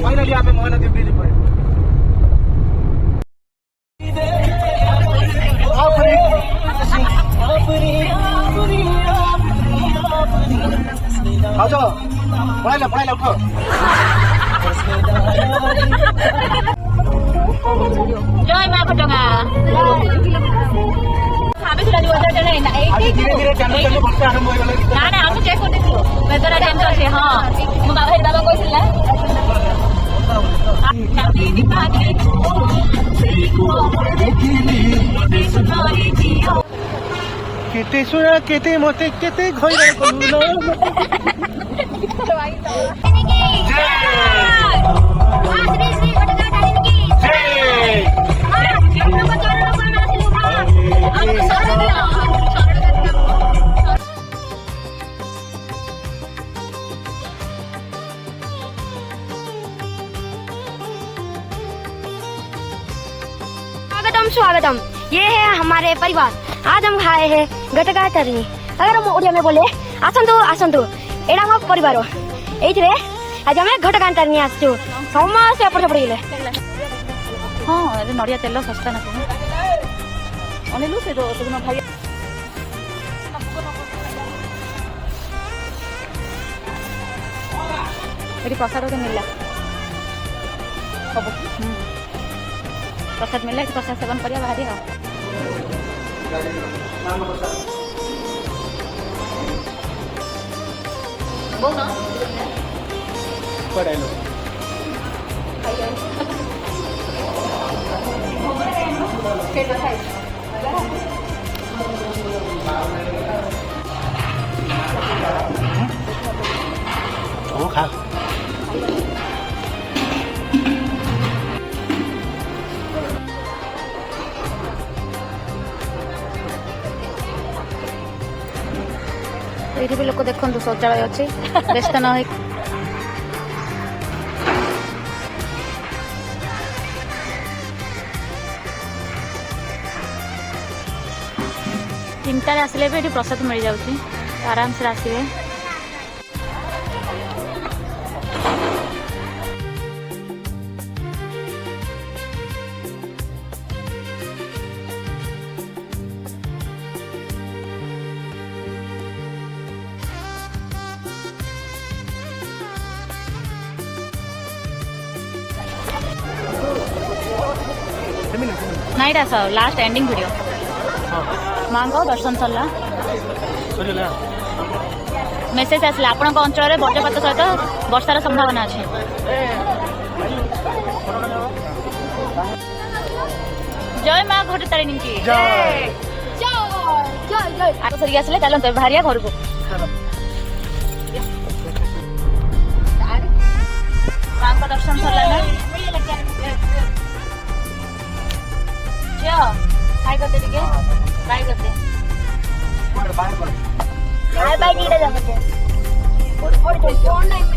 Finally आम्ही Mahanadi bridge पर पढ़ाई पढ़ाई उठो जय मां घटगा आमे सुला दिवस चले ना धीरे धीरे चैनल वर्षा आरंभ हो गला ना ना हम चेक करते थियो वेदर टाइम तो छे हां मो बाबा बाबा कहिसला केते सुरा केते मते केते घोइरा कलुलो स्वागतम। ये है हमारे परिवार। आज हम खाए हैं गटका टर्नी। अगर हम ओडिया में बोले आसंतु आसंतु एडा हम परिवार एइथरे आज हम गटका टर्नी आसछु समस्त एपट सेपट गेले हां अरे नडिया तेल सस्ता ना अनेलु से तो तुम भाई एडी प्रसाद के मिलला सब प्रसाद मिलला कि प्रसाद सेवन करिया बाहरी हो बोल ना पढ़ाई लो ओ खा ये भी लोक देखो शौचालय अच्छे व्यस्त न हो तीनटार आसिले भी प्रसाद मिल जाऊँगी आराम से आसवे नाइट लास्ट एंडिंग वीडियो माँ को दर्शन सरला मेसेज आसला आपण अंचल में वज्रपात सहित वर्षार संभावना अच्छे जय माँ घट तारिणी की सरी आसले चलते बाहरिया घर को माँ को दर्शन सरला ना हाय करते ठीक है बाय करते बाय बाय नीडा जाते और फोन नहीं